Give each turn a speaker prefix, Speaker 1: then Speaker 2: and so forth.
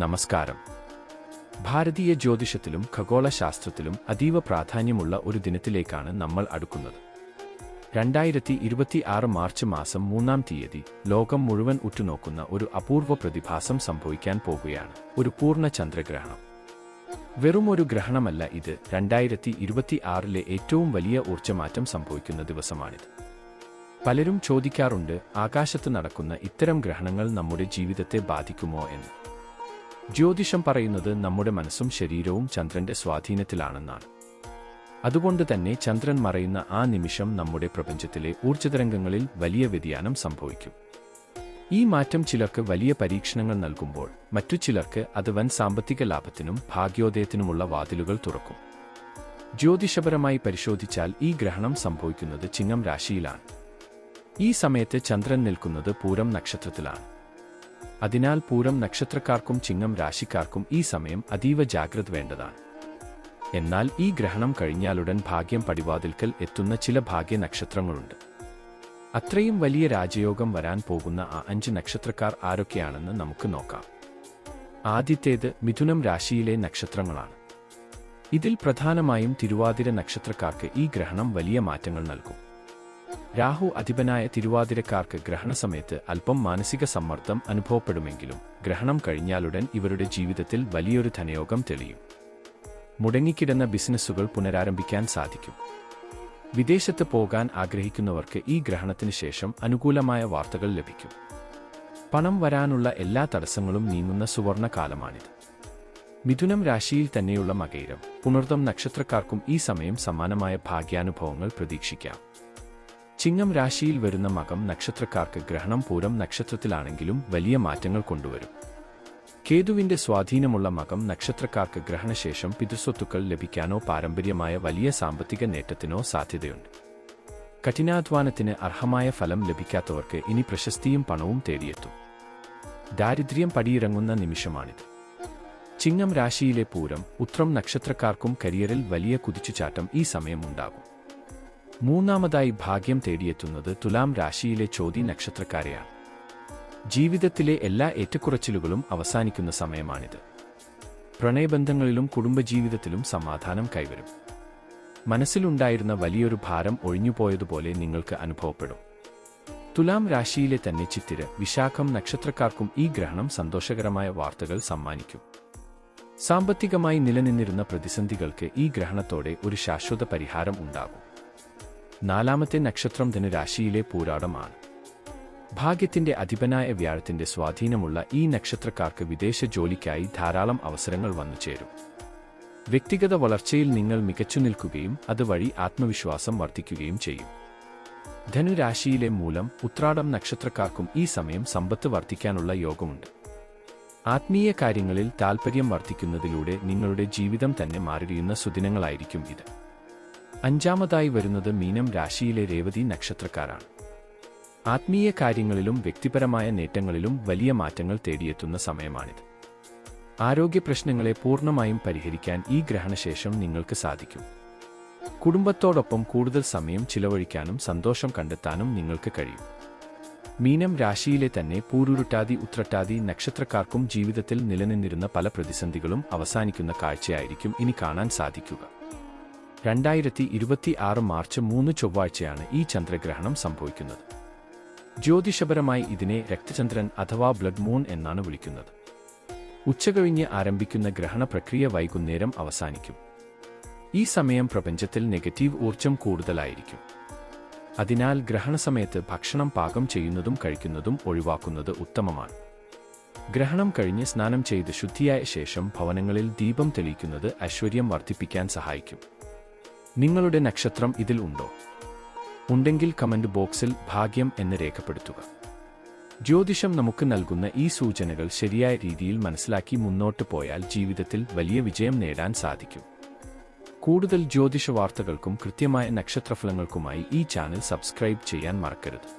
Speaker 1: നമസ്കാരം. ഭാരതീയ ജ്യോതിഷത്തിലും ഖഗോളശാസ്ത്രത്തിലും അതീവ പ്രാധാന്യമുള്ള ഒരു ദിനത്തിലേക്കാണ് നമ്മൾ അടുക്കുന്നത്. 2026 മാർച്ച് മാസം 3-ാം തീയതി ലോകം മുഴുവൻ ഉറ്റുനോക്കുന്ന ഒരു അപൂർവ പ്രതിഭാസം സംഭവിക്കാൻ പോകുകയാണ്. ഒരു പൂർണ്ണ ചന്ദ്രഗ്രഹണം. വെറുമൊരു ഗ്രഹണമല്ല ഇത്. 2026-ലെ ഏറ്റവും വലിയ ഊർജ്ജമാറ്റം സംഭവിക്കുന്ന ദിവസമാണിത്. പലരും ചോദിക്കാറുണ്ട്, ആകാശത്ത് നടക്കുന്ന ഇത്തരം ഗ്രഹണങ്ങൾ നമ്മുടെ ജീവിതത്തെ ബാധിക്കുമോ എന്ന്. ജ്യോതിഷം പറയുന്നത് നമ്മുടെ മനസ്സും ശരീരവും ചന്ദ്രന്റെ സ്വാധീനത്തിലാണെന്നാണ്. അതുകൊണ്ട് തന്നെ ചന്ദ്രൻ മറയുന്ന ആ നിമിഷം നമ്മുടെ പ്രപഞ്ചത്തിലെ ഊർജ്ജതരംഗങ്ങളിൽ വലിയ വ്യതിയാനം സംഭവിക്കും. ഈ മാറ്റം ചിലർക്ക് വലിയ പരീക്ഷണങ്ങൾ നൽകുമ്പോൾ മറ്റു ചിലർക്ക് അത് വൻ സാമ്പത്തിക ലാഭത്തിനും ഭാഗ്യോദയത്തിനുമുള്ള വാതിലുകൾ തുറക്കും. ജ്യോതിഷപരമായി പരിശോധിച്ചാൽ ഈ ഗ്രഹണം സംഭവിക്കുന്നത് ചിങ്ങം രാശിയിലാണ്. ഈ സമയത്ത് ചന്ദ്രൻ നിൽക്കുന്നത് പൂരം നക്ഷത്രത്തിലാണ്. അതിനാൽ പൂരം നക്ഷത്രക്കാർക്കും ചിങ്ങം രാശിക്കാർക്കും ഈ സമയം അതീവ ജാഗ്രത വേണ്ടതാണ്. എന്നാൽ ഈ ഗ്രഹണം കഴിഞ്ഞാലുടൻ ഭാഗ്യം പടിവാതിൽക്കൽ എത്തുന്ന ചില ഭാഗ്യ നക്ഷത്രങ്ങളുണ്ട്. അത്രയും വലിയ രാജയോഗം വരാൻ പോകുന്ന ആ 5 നക്ഷത്രക്കാർ ആരൊക്കെയാണെന്ന് നമുക്ക് നോക്കാം. ആദ്യത്തേത് മിഥുനം രാശിയിലെ നക്ഷത്രങ്ങളാണ്. ഇതിൽ പ്രധാനമായും തിരുവാതിര നക്ഷത്രക്കാർക്ക് ഈ ഗ്രഹണം വലിയ മാറ്റങ്ങൾ നൽകും. രാഹു അധിപനായ തിരുവാതിരക്കാർക്ക് ഗ്രഹണസമയത്ത് അല്പം മാനസിക സമ്മർദ്ദം അനുഭവപ്പെടുമെങ്കിലും ഗ്രഹണം കഴിഞ്ഞാലുടൻ ഇവരുടെ ജീവിതത്തിൽ വലിയൊരു ധനയോഗം തെളിയും. മുടങ്ങിക്കിടന്ന ബിസിനസ്സുകൾ പുനരാരംഭിക്കാൻ സാധിക്കും. വിദേശത്ത് പോകാൻ ആഗ്രഹിക്കുന്നവർക്ക് ഈ ഗ്രഹണത്തിന് ശേഷം അനുകൂലമായ വാർത്തകൾ ലഭിക്കും. പണം വരാനുള്ള എല്ലാ തടസ്സങ്ങളും നീങ്ങുന്ന സുവർണ കാലമാണിത്. മിഥുനം രാശിയിൽ തന്നെയുള്ള മകയിരം, പുണർതം നക്ഷത്രക്കാർക്കും ഈ സമയം സമാനമായ ഭാഗ്യാനുഭവങ്ങൾ പ്രതീക്ഷിക്കാം. ചിങ്ങം രാശിയിൽ വരുന്ന മകം നക്ഷത്രക്കാർക്ക് ഗ്രഹണം പൂരം നക്ഷത്രത്തിലാണെങ്കിലും വലിയ മാറ്റങ്ങൾ കൊണ്ടുവരും. കേതുവിന്റെ സ്വാധീനമുള്ള മകം നക്ഷത്രക്കാർക്ക് ഗ്രഹണശേഷം പിതൃസ്വത്തുക്കൾ ലഭിക്കാനോ പാരമ്പര്യമായ വലിയ സാമ്പത്തിക നേട്ടത്തിനോ സാധ്യതയുണ്ട്. കഠിനാധ്വാനത്തിന് അർഹമായ ഫലം ലഭിക്കാത്തവർക്ക് ഇനി പ്രശസ്തിയും പണവും തേടിയെത്തും. ദാരിദ്ര്യം പടിയിറങ്ങുന്ന നിമിഷമാണിത്. ചിങ്ങം രാശിയിലെ പൂരം ഉത്രം നക്ഷത്രക്കാർക്കും കരിയറിൽ വലിയ കുതിച്ചുചാട്ടം ഈ സമയം ഉണ്ടാകും. മൂന്നാമതായി ഭാഗ്യം തേടിയെത്തുന്നത് തുലാം രാശിയിലെ ചോതി നക്ഷത്രക്കാരെയാണ്. ജീവിതത്തിലെ എല്ലാ ഏറ്റക്കുറച്ചിലുകളും അവസാനിക്കുന്ന സമയമാണിത്. പ്രണയബന്ധങ്ങളിലും കുടുംബജീവിതത്തിലും സമാധാനം കൈവരും. മനസ്സിലുണ്ടായിരുന്ന വലിയൊരു ഭാരം ഒഴിഞ്ഞുപോയതുപോലെ നിങ്ങൾക്ക് അനുഭവപ്പെടും. തുലാം രാശിയിലെ തന്നെ ചിത്തിര വിശാഖം നക്ഷത്രക്കാർക്കും ഈ ഗ്രഹണം സന്തോഷകരമായ വാർത്തകൾ സമ്മാനിക്കും. സാമ്പത്തികമായി നിലനിന്നിരുന്ന പ്രതിസന്ധികൾക്ക് ഈ ഗ്രഹണത്തോടെ ഒരു ശാശ്വത പരിഹാരം ഉണ്ടാകും. നാലാമത്തെ നക്ഷത്രം ധനുരാശിയിലെ പൂരാടമാണ്. ഭാഗ്യത്തിന്റെ അധിപനായ വ്യാഴത്തിന്റെ സ്വാധീനമുള്ള ഈ നക്ഷത്രക്കാർക്ക് വിദേശ ജോലിക്കായി ധാരാളം അവസരങ്ങൾ വന്നുചേരും. വ്യക്തിഗത വളർച്ചയിൽ നിങ്ങൾ മികച്ചു നിൽക്കുകയും അതുവഴി ആത്മവിശ്വാസം വർദ്ധിക്കുകയും ചെയ്യും. ധനുരാശിയിലെ മൂലം ഉത്രാടം നക്ഷത്രക്കാർക്കും ഈ സമയം സമ്പത്ത് വർദ്ധിക്കാനുള്ള യോഗമുണ്ട്. ആത്മീയ കാര്യങ്ങളിൽ താൽപ്പര്യം വർദ്ധിക്കുന്നതിലൂടെ നിങ്ങളുടെ ജീവിതം തന്നെ മാറിയുന്ന സുദിനങ്ങളായിരിക്കും ഇത്. അഞ്ചാമതായി വരുന്നത് മീനം രാശിയിലെ രേവതി നക്ഷത്രക്കാരാണ്. ആത്മീയ കാര്യങ്ങളിലും വ്യക്തിപരമായ നേട്ടങ്ങളിലും വലിയ മാറ്റങ്ങൾ തേടിയെത്തുന്ന സമയമാണിത്. ആരോഗ്യ പ്രശ്നങ്ങളെ പൂർണ്ണമായും പരിഹരിക്കാൻ ഈ ഗ്രഹണശേഷം നിങ്ങൾക്ക് സാധിക്കും. കുടുംബത്തോടൊപ്പം കൂടുതൽ സമയം ചിലവഴിക്കാനും സന്തോഷം കണ്ടെത്താനും നിങ്ങൾക്ക് കഴിയും. മീനം രാശിയിലെ തന്നെ പൂരുരുട്ടാതി ഉത്രട്ടാതി നക്ഷത്രക്കാർക്കും ജീവിതത്തിൽ നിലനിന്നിരുന്ന പല പ്രതിസന്ധികളും അവസാനിക്കുന്ന കാഴ്ചയായിരിക്കും ഇനി കാണാൻ സാധിക്കുക. 2026 മാർച്ച് 3 ചൊവ്വാഴ്ചയാണ് ഈ ചന്ദ്രഗ്രഹണം സംഭവിക്കുന്നത്. ജ്യോതിഷപരമായി ഇതിനെ രക്തചന്ദ്രൻ അഥവാ ബ്ലഡ് മൂൺ എന്നാണ് വിളിക്കുന്നത്. ഉച്ചകഴിഞ്ഞ് ആരംഭിക്കുന്ന ഗ്രഹണ പ്രക്രിയ വൈകുന്നേരം അവസാനിക്കും. ഈ സമയം പ്രപഞ്ചത്തിൽ നെഗറ്റീവ് ഊർജ്ജം കൂടുതലായിരിക്കും. അതിനാൽ ഗ്രഹണസമയത്ത് ഭക്ഷണം പാകം ചെയ്യുന്നതും കഴിക്കുന്നതും ഒഴിവാക്കുന്നത് ഉത്തമമാണ്. ഗ്രഹണം കഴിഞ്ഞ് സ്നാനം ചെയ്ത് ശുദ്ധിയായ ശേഷം ഭവനങ്ങളിൽ ദീപം തെളിയിക്കുന്നത് ഐശ്വര്യം വർദ്ധിപ്പിക്കാൻ സഹായിക്കും. നിങ്ങളുടെ നക്ഷത്രം ഇതിൽ ഉണ്ടോ? ഉണ്ടെങ്കിൽ കമന്റ് ബോക്സിൽ ഭാഗ്യം എന്ന് രേഖപ്പെടുത്തുക. ജ്യോതിഷം നമുക്ക് നൽകുന്ന ഈ സൂചനകൾ ശരിയായ രീതിയിൽ മനസ്സിലാക്കി മുന്നോട്ട് പോയാൽ ജീവിതത്തിൽ വലിയ വിജയം നേടാൻ സാധിക്കും. കൂടുതൽ ജ്യോതിഷ വാർത്തകൾക്കും കൃത്യമായ നക്ഷത്രഫലങ്ങൾക്കുമായി ഈ ചാനൽ സബ്സ്ക്രൈബ് ചെയ്യാൻ മറക്കരുത്.